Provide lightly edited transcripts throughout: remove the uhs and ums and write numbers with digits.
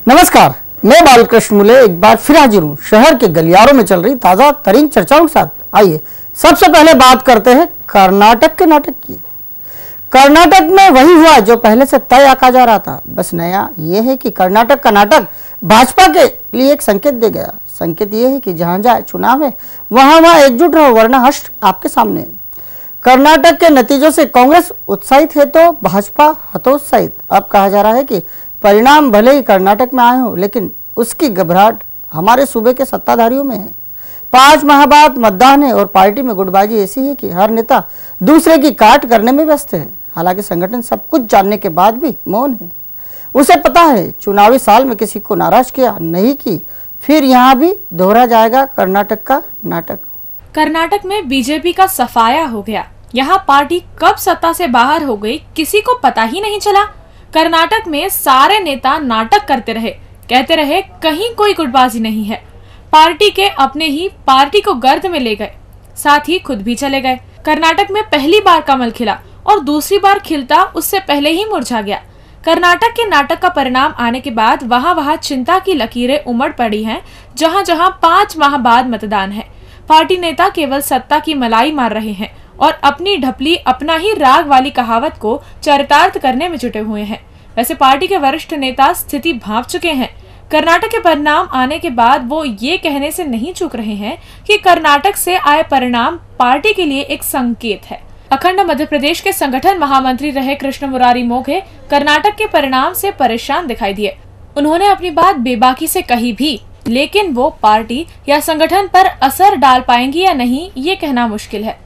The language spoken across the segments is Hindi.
नमस्कार, मैं बालकृष्ण मुले एक बार फिर हाजिर हूँ शहर के गलियारों में चल रही ताजा तरीन चर्चाओं के साथ। आइए सबसे पहले बात करते हैं कर्नाटक के नाटक की। कर्नाटक में वही हुआ जो पहले से तय आका जा रहा था। बस नया यह है कि कर्नाटक का नाटक भाजपा के लिए एक संकेत दे गया। संकेत यह है कि जहां जहां चुनाव है वहां एकजुट रहो, वरना हश्र आपके सामने। कर्नाटक के नतीजों से कांग्रेस उत्साहित है तो भाजपा हतोत्साहित। अब कहा जा रहा है कि परिणाम भले ही कर्नाटक में आए हो, लेकिन उसकी घबराहट हमारे सूबे के सत्ताधारियों में है। 5 माह बाद मतदान है और पार्टी में गुटबाजी ऐसी है कि हर नेता दूसरे की काट करने में व्यस्त है। हालांकि संगठन सब कुछ जानने के बाद भी मौन है। उसे पता है चुनावी साल में किसी को नाराज किया नहीं कि फिर यहाँ भी दोहरा जाएगा कर्नाटक का नाटक। कर्नाटक में बीजेपी का सफाया हो गया। यहाँ पार्टी कब सत्ता से बाहर हो गई किसी को पता ही नहीं चला। कर्नाटक में सारे नेता नाटक करते रहे, कहते रहे कहीं कोई गुटबाजी नहीं है। पार्टी के अपने ही पार्टी को गर्द में ले गए, साथ ही खुद भी चले गए। कर्नाटक में पहली बार कमल खिला और दूसरी बार खिलता उससे पहले ही मुरझा गया। कर्नाटक के नाटक का परिणाम आने के बाद वहां चिंता की लकीरें उमड़ पड़ी हैं। जहां जहां 5 माह बाद मतदान है, पार्टी नेता केवल सत्ता की मलाई मार रहे हैं और अपनी ढपली अपना ही राग वाली कहावत को चरितार्थ करने में जुटे हुए हैं। वैसे पार्टी के वरिष्ठ नेता स्थिति भांप चुके हैं। कर्नाटक के परिणाम आने के बाद वो ये कहने से नहीं चूक रहे हैं कि कर्नाटक से आए परिणाम पार्टी के लिए एक संकेत है। अखंड मध्य प्रदेश के संगठन महामंत्री रहे कृष्ण मुरारी मोघे कर्नाटक के परिणाम से परेशान दिखाई दिए। उन्होंने अपनी बात बेबाकी से कही भी, लेकिन वो पार्टी या संगठन पर असर डाल पाएंगी या नहीं ये कहना मुश्किल है।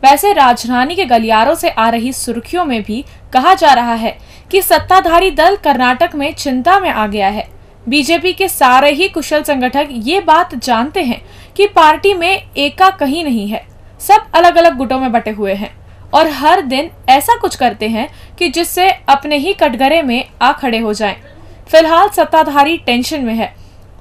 वैसे राजधानी के गलियारों से आ रही सुर्खियों में भी कहा जा रहा है कि सत्ताधारी दल कर्नाटक में चिंता में आ गया है। बीजेपी के सारे ही कुशल संगठक ये बात जानते हैं कि पार्टी में एका कहीं नहीं है, सब अलग अलग गुटों में बटे हुए हैं और हर दिन ऐसा कुछ करते हैं कि जिससे अपने ही कटघरे में आ खड़े हो जाएं। फिलहाल सत्ताधारी टेंशन में है।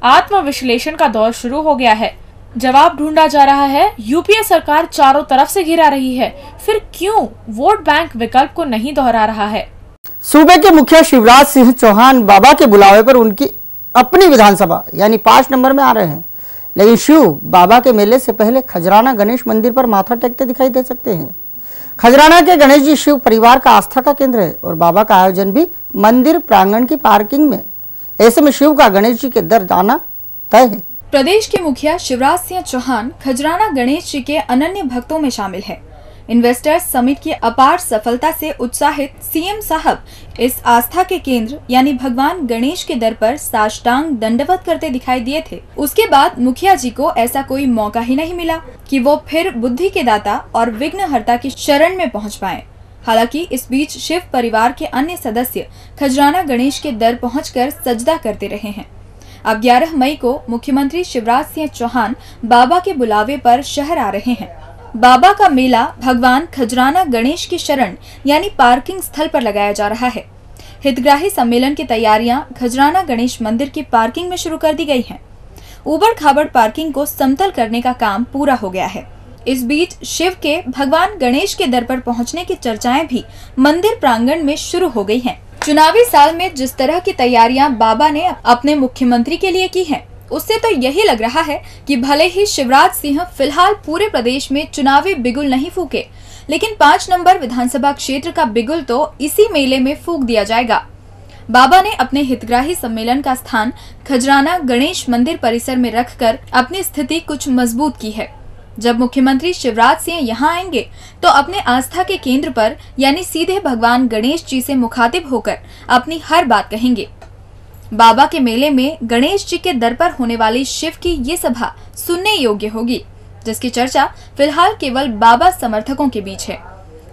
आत्मविश्लेषण का दौर शुरू हो गया है। जवाब ढूंढा जा रहा है। यूपीए सरकार चारों तरफ से घिरा रही है, फिर क्यों वोट बैंक विकल्प को नहीं दोहरा रहा है? सूबे के मुखिया शिवराज सिंह चौहान बाबा के बुलावे पर उनकी अपनी विधानसभा यानी 5 नंबर में आ रहे हैं, लेकिन शिव बाबा के मेले से पहले खजराना गणेश मंदिर पर माथा टेकते दिखाई दे सकते हैं। खजराना के गणेश जी शिव परिवार का आस्था का केंद्र है और बाबा का आयोजन भी मंदिर प्रांगण की पार्किंग में। ऐसे में शिव का गणेश जी के दर जाना तय है। प्रदेश के मुखिया शिवराज सिंह चौहान खजराना गणेश जी के अनन्य भक्तों में शामिल हैं। इन्वेस्टर्स समिट की अपार सफलता से उत्साहित सीएम साहब इस आस्था के केंद्र यानी भगवान गणेश के दर पर साष्टांग दंडवत करते दिखाई दिए थे। उसके बाद मुखिया जी को ऐसा कोई मौका ही नहीं मिला कि वो फिर बुद्धि के दाता और विघ्नहर्ता की शरण में पहुंच पाएं। हालांकि इस बीच शिव परिवार के अन्य सदस्य खजराना गणेश के दर पहुंचकर सजदा करते रहे हैं। अब 11 मई को मुख्यमंत्री शिवराज सिंह चौहान बाबा के बुलावे पर शहर आ रहे हैं। बाबा का मेला भगवान खजराना गणेश की शरण यानी पार्किंग स्थल पर लगाया जा रहा है। हितग्राही सम्मेलन की तैयारियां खजराना गणेश मंदिर की पार्किंग में शुरू कर दी गई हैं। ऊबड़ खाबड़ पार्किंग को समतल करने का काम पूरा हो गया है। इस बीच शिव के भगवान गणेश के दर पर पहुंचने की चर्चाएं भी मंदिर प्रांगण में शुरू हो गई हैं। चुनावी साल में जिस तरह की तैयारियां बाबा ने अपने मुख्यमंत्री के लिए की हैं, उससे तो यही लग रहा है कि भले ही शिवराज सिंह फिलहाल पूरे प्रदेश में चुनावी बिगुल नहीं फूके, लेकिन 5 नंबर विधानसभा क्षेत्र का बिगुल तो इसी मेले में फूक दिया जाएगा। बाबा ने अपने हितग्राही सम्मेलन का स्थान खजराना गणेश मंदिर परिसर में रखकर अपनी स्थिति कुछ मजबूत की है। जब मुख्यमंत्री शिवराज सिंह यहाँ आएंगे तो अपने आस्था के केंद्र पर यानी सीधे भगवान गणेश जी से मुखातिब होकर अपनी हर बात कहेंगे। बाबा के मेले में गणेश जी के दर पर होने वाली शिव की ये सभा सुनने योग्य होगी, जिसकी चर्चा फिलहाल केवल बाबा समर्थकों के बीच है।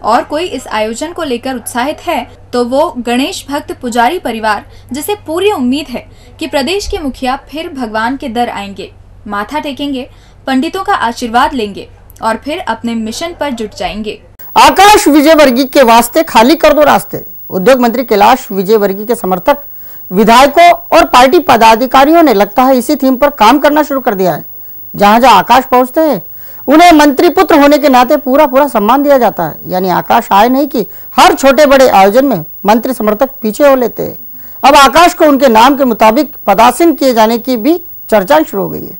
और कोई इस आयोजन को लेकर उत्साहित है तो वो गणेश भक्त पुजारी परिवार, जिसे पूरी उम्मीद है कि प्रदेश के मुखिया फिर भगवान के दर आएंगे, माथा टेकेंगे, पंडितों का आशीर्वाद लेंगे और फिर अपने मिशन पर जुट जाएंगे। आकाश विजयवर्गीय के वास्ते खाली कर दो रास्ते। उद्योग मंत्री कैलाश विजयवर्गीय के समर्थक, विधायकों और पार्टी पदाधिकारियों ने लगता है इसी थीम पर काम करना शुरू कर दिया है। जहां जहां आकाश पहुंचते हैं उन्हें मंत्री पुत्र होने के नाते पूरा सम्मान दिया जाता है। यानी आकाश आए नहीं कि हर छोटे बड़े आयोजन में मंत्री समर्थक पीछे हो लेते हैं। अब आकाश को उनके नाम के मुताबिक पदासीन किए जाने की भी चर्चा शुरू हो गई है।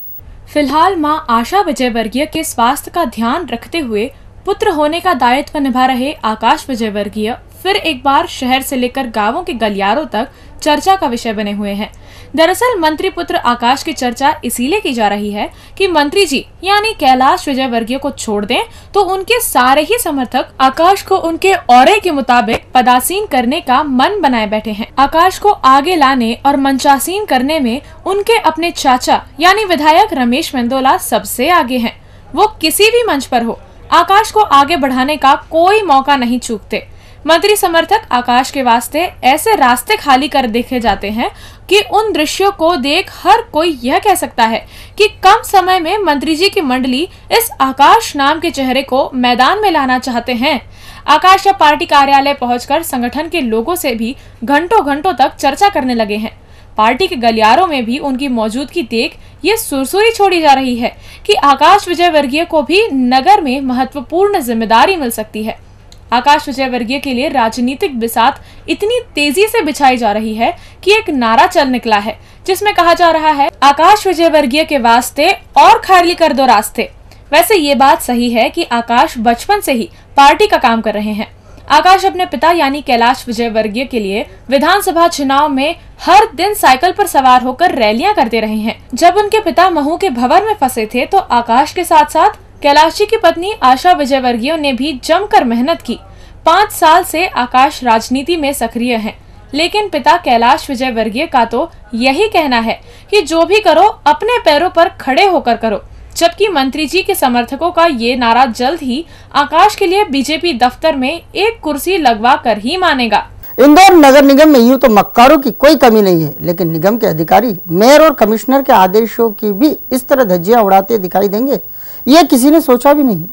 फिलहाल मां आशा विजयवर्गीय के स्वास्थ्य का ध्यान रखते हुए पुत्र होने का दायित्व निभा रहे आकाश विजयवर्गीय फिर एक बार शहर से लेकर गांवों के गलियारों तक चर्चा का विषय बने हुए हैं। दरअसल मंत्री पुत्र आकाश की चर्चा इसीलिए की जा रही है कि मंत्री जी यानी कैलाश विजयवर्गीय को छोड़ दें तो उनके सारे ही समर्थक आकाश को उनके औरे के मुताबिक पदासीन करने का मन बनाए बैठे हैं। आकाश को आगे लाने और मंचासीन करने में उनके अपने चाचा यानी विधायक रमेश मेंदोला सबसे आगे हैं। वो किसी भी मंच पर हो आकाश को आगे बढ़ाने का कोई मौका नहीं चूकते। मंत्री समर्थक आकाश के वास्ते ऐसे रास्ते खाली कर देखे जाते हैं कि उन दृश्यों को देख हर कोई यह कह सकता है कि कम समय में मंत्री जी की मंडली इस आकाश नाम के चेहरे को मैदान में लाना चाहते हैं। आकाश अब पार्टी कार्यालय पहुंचकर संगठन के लोगों से भी घंटों घंटों तक चर्चा करने लगे हैं। पार्टी के गलियारों में भी उनकी मौजूदगी देख ये सुरसुरी छोड़ी जा रही है कि आकाश विजयवर्गीय को भी नगर में महत्वपूर्ण जिम्मेदारी मिल सकती है। आकाश विजयवर्गीय के लिए राजनीतिक बिसात इतनी तेजी से बिछाई जा रही है कि एक नारा चल निकला है जिसमें कहा जा रहा है, आकाश विजयवर्गीय के वास्ते और खाली कर दो रास्ते। वैसे ये बात सही है कि आकाश बचपन से ही पार्टी का काम कर रहे हैं। आकाश अपने पिता यानी कैलाश विजयवर्गीय के लिए विधानसभा चुनाव में हर दिन साइकिल पर सवार होकर रैलियां करते रहे हैं। जब उनके पिता महू के भंवर में फंसे थे तो आकाश के साथ साथ कैलाश जी की पत्नी आशा विजयवर्गीय ने भी जमकर मेहनत की। 5 साल से आकाश राजनीति में सक्रिय हैं, लेकिन पिता कैलाश विजयवर्गीय का तो यही कहना है कि जो भी करो अपने पैरों पर खड़े होकर करो। जबकि मंत्री जी के समर्थकों का ये नारा जल्द ही आकाश के लिए बीजेपी दफ्तर में एक कुर्सी लगवा कर ही मानेगा। इंदौर नगर निगम में यूं तो मक्कारों की कोई कमी नहीं है, लेकिन निगम के अधिकारी मेयर और कमिश्नर के आदेशों की भी इस तरह धज्जियां उड़ाते दिखाई देंगे, ये किसी ने सोचा भी नहीं।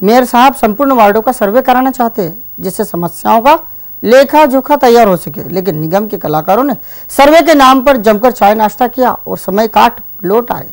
मेयर साहब संपूर्ण वार्डों का सर्वे कराना चाहते हैं जिससे समस्याओं का लेखा जोखा तैयार हो सके, लेकिन निगम के कलाकारों ने सर्वे के नाम पर जमकर चाय नाश्ता किया और समय काट लौट आए।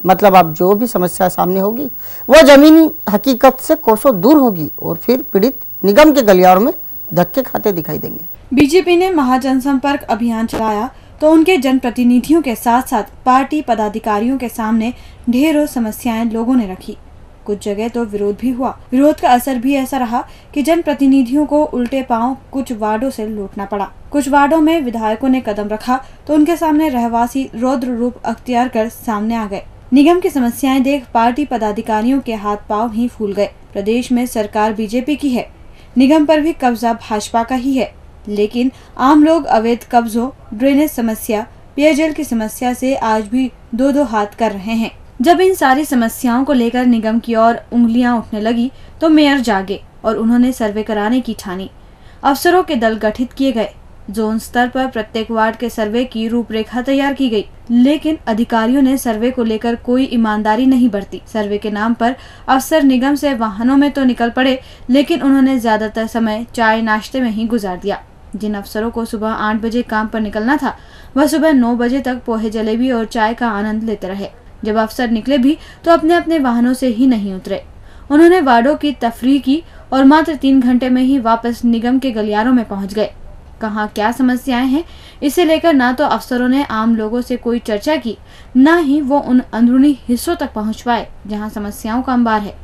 मतलब अब जो भी समस्या सामने होगी वह जमीनी हकीकत से कोसों दूर होगी और फिर पीड़ित निगम के गलियारों में धक्के खाते दिखाई देंगे। बीजेपी ने महाजनसंपर्क अभियान चलाया तो उनके जनप्रतिनिधियों के साथ साथ पार्टी पदाधिकारियों के सामने ढेरों समस्याएं लोगों ने रखी। कुछ जगह तो विरोध भी हुआ। विरोध का असर भी ऐसा रहा कि जनप्रतिनिधियों को उल्टे पांव कुछ वार्डों से लौटना पड़ा। कुछ वार्डों में विधायकों ने कदम रखा तो उनके सामने रहवासी रौद्र रूप अख्तियार कर सामने आ गए। निगम की समस्याएं देख पार्टी पदाधिकारियों के हाथ पांव ही फूल गए। प्रदेश में सरकार बीजेपी की है, निगम पर भी कब्जा भाजपा का ही है, लेकिन आम लोग अवैध कब्जों, ड्रेनेज समस्या, पेयजल की समस्या से आज भी दो हाथ कर रहे हैं। जब इन सारी समस्याओं को लेकर निगम की ओर उंगलियां उठने लगी तो मेयर जागे और उन्होंने सर्वे कराने की ठानी। अफसरों के दल गठित किए गए। जोन स्तर पर प्रत्येक वार्ड के सर्वे की रूपरेखा तैयार की गई, लेकिन अधिकारियों ने सर्वे को लेकर कोई ईमानदारी नहीं बरती। सर्वे के नाम पर अफसर निगम से वाहनों में तो निकल पड़े, लेकिन उन्होंने ज्यादातर समय चाय नाश्ते में ही गुजार दिया। जिन अफसरों को सुबह 8 बजे काम पर निकलना था वह सुबह 9 बजे तक पोहे जलेबी और चाय का आनंद लेते रहे। जब अफसर निकले भी तो अपने अपने वाहनों से ही नहीं उतरे। उन्होंने वार्डों की तफरीह की और मात्र 3 घंटे में ही वापस निगम के गलियारों में पहुंच गए। कहाँ क्या समस्याएं हैं इसे लेकर ना तो अफसरों ने आम लोगों से कोई चर्चा की, न ही वो उन अंदरूनी हिस्सों तक पहुंच पाए जहां समस्याओं का अंबार है।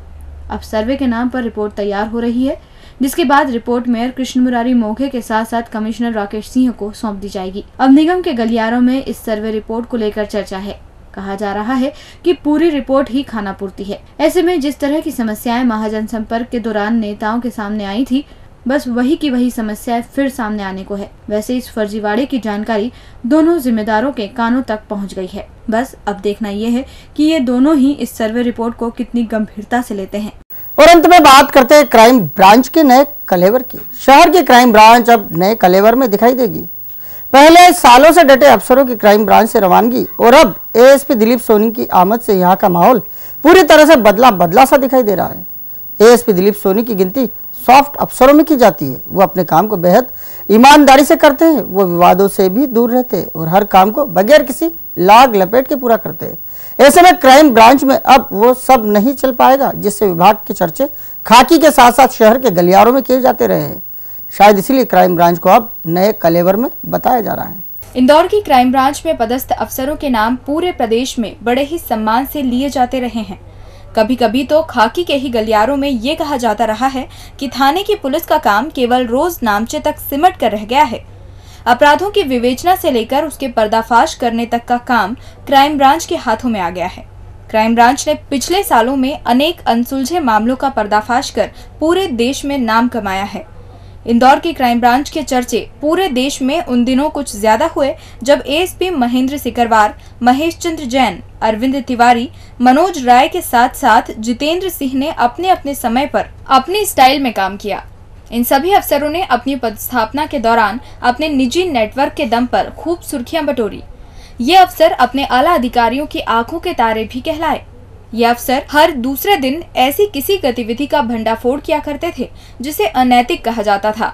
अब सर्वे के नाम पर रिपोर्ट तैयार हो रही है, जिसके बाद रिपोर्ट मेयर कृष्ण मुरारी मोघे के साथ साथ कमिश्नर राकेश सिंह को सौंप दी जाएगी। अब निगम के गलियारों में इस सर्वे रिपोर्ट को लेकर चर्चा है। कहा जा रहा है कि पूरी रिपोर्ट ही खाना पूर्ति है। ऐसे में जिस तरह की समस्याएं महाजन संपर्क के दौरान नेताओं के सामने आई थी, बस वही की वही समस्याएं फिर सामने आने को है। वैसे इस फर्जीवाड़े की जानकारी दोनों जिम्मेदारों के कानों तक पहुंच गई है। बस अब देखना यह है कि ये दोनों ही इस सर्वे रिपोर्ट को कितनी गंभीरता से लेते हैं। और अंत में बात करते हैं क्राइम ब्रांच के नए कलेवर की। शहर की क्राइम ब्रांच अब नए कलेवर में दिखाई देगी। पहले सालों से डटे अफसरों की क्राइम ब्रांच से रवानगी और अब एएसपी दिलीप सोनी की आमद से यहाँ का माहौल पूरी तरह से बदला सा दिखाई दे रहा है। एएसपी दिलीप सोनी की गिनती सॉफ्ट अफसरों में की जाती है। वो अपने काम को बेहद ईमानदारी से करते हैं, वो विवादों से भी दूर रहते हैं और हर काम को बगैर किसी लाग लपेट के पूरा करते हैं। ऐसे में क्राइम ब्रांच में अब वो सब नहीं चल पाएगा जिससे विभाग के चर्चे खाकी के साथ साथ शहर के गलियारों में किए जाते रहे हैं। शायद इसीलिए क्राइम ब्रांच को अब नए कलेवर में बताया जा रहा है। इंदौर की क्राइम ब्रांच में पदस्थ अफसरों के नाम पूरे प्रदेश में बड़े ही सम्मान से लिए जाते रहे हैं। कभी कभी तो खाकी के ही गलियारों में ये कहा जाता रहा है कि थाने की पुलिस का काम केवल रोज नामचे तक सिमट कर रह गया है। अपराधों की विवेचना से लेकर उसके पर्दाफाश करने तक का काम क्राइम ब्रांच के हाथों में आ गया है। क्राइम ब्रांच ने पिछले सालों में अनेक अनसुलझे मामलों का पर्दाफाश कर पूरे देश में नाम कमाया है। इंदौर की क्राइम ब्रांच के चर्चे पूरे देश में उन दिनों कुछ ज्यादा हुए जब एएसपी महेंद्र सिकरवार, महेश चंद्र जैन, अरविंद तिवारी, मनोज राय के साथ साथ जितेंद्र सिंह ने अपने अपने समय पर अपनी स्टाइल में काम किया। इन सभी अफसरों ने अपनी पदस्थापना के दौरान अपने निजी नेटवर्क के दम पर खूब सुर्खियां बटोरी। ये अफसर अपने आला अधिकारियों की आंखों के तारे भी कहलाए। ये अफसर हर दूसरे दिन ऐसी किसी गतिविधि का भंडाफोड़ किया करते थे जिसे अनैतिक कहा जाता था।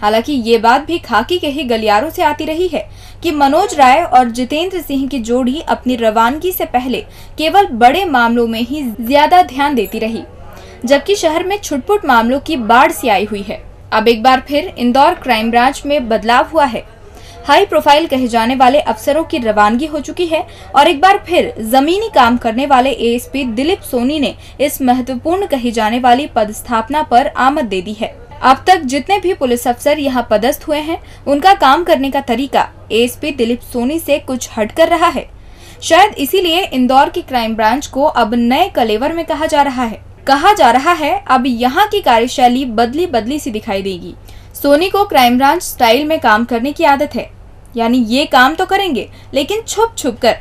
हालांकि ये बात भी खाकी के ही गलियारों से आती रही है कि मनोज राय और जितेंद्र सिंह की जोड़ी अपनी रवानगी से पहले केवल बड़े मामलों में ही ज्यादा ध्यान देती रही, जबकि शहर में छुटपुट मामलों की बाढ़ सी आई हुई है। अब एक बार फिर इंदौर क्राइम ब्रांच में बदलाव हुआ है। हाई प्रोफाइल कहे जाने वाले अफसरों की रवानगी हो चुकी है और एक बार फिर जमीनी काम करने वाले एएसपी दिलीप सोनी ने इस महत्वपूर्ण कही जाने वाली पदस्थापना पर आमद दे दी है। अब तक जितने भी पुलिस अफसर यहाँ पदस्थ हुए हैं, उनका काम करने का तरीका एएसपी दिलीप सोनी से कुछ हट कर रहा है। शायद इसीलिए इंदौर की क्राइम ब्रांच को अब नए कलेवर में कहा जा रहा है अब यहाँ की कार्यशैली बदली बदली सी दिखाई देगी। सोनी को क्राइम ब्रांच स्टाइल में काम करने की आदत है, यानी ये काम तो करेंगे लेकिन छुप छुप कर।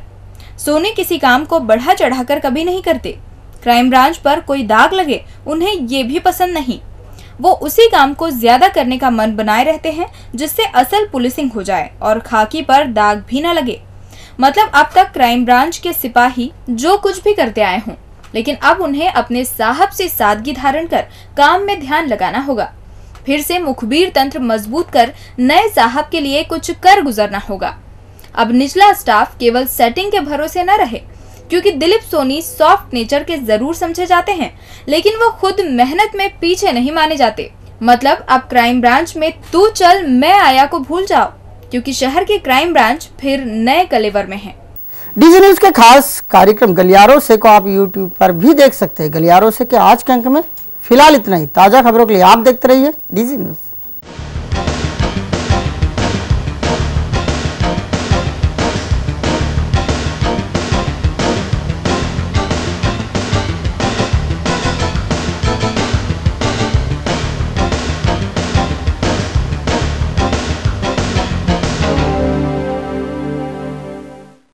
सोनी किसी काम को बढ़ा चढ़ाकर कभी नहीं करते। क्राइम ब्रांच पर कोई दाग लगे उन्हें ये भी पसंद नहीं। वो उसी काम को ज्यादा करने का मन बनाए रहते हैं जिससे असल पुलिसिंग हो जाए और खाकी पर दाग भी न लगे। मतलब अब तक क्राइम ब्रांच के सिपाही जो कुछ भी करते आए हों, लेकिन अब उन्हें अपने साहब से सादगी धारण कर काम में ध्यान लगाना होगा। फिर से मुखबिर तंत्र मजबूत कर नए साहब के लिए कुछ कर गुजरना होगा। अब निचला स्टाफ केवल सेटिंग के भरोसे न रहे, क्योंकि दिलीप सोनी सॉफ्ट नेचर के जरूर समझे जाते हैं, लेकिन वो खुद मेहनत में पीछे नहीं माने जाते। मतलब अब क्राइम ब्रांच में तू चल मैं आया को भूल जाओ, क्योंकि शहर की क्राइम ब्रांच फिर नए कलेवर में है। डीजी न्यूज के खास कार्यक्रम गलियारों से को आप यूट्यूब पर भी देख सकते हैं। गलियारों से के आज के अंक में फिलहाल इतना ही। ताजा खबरों के लिए आप देखते रहिए डीजी न्यूज।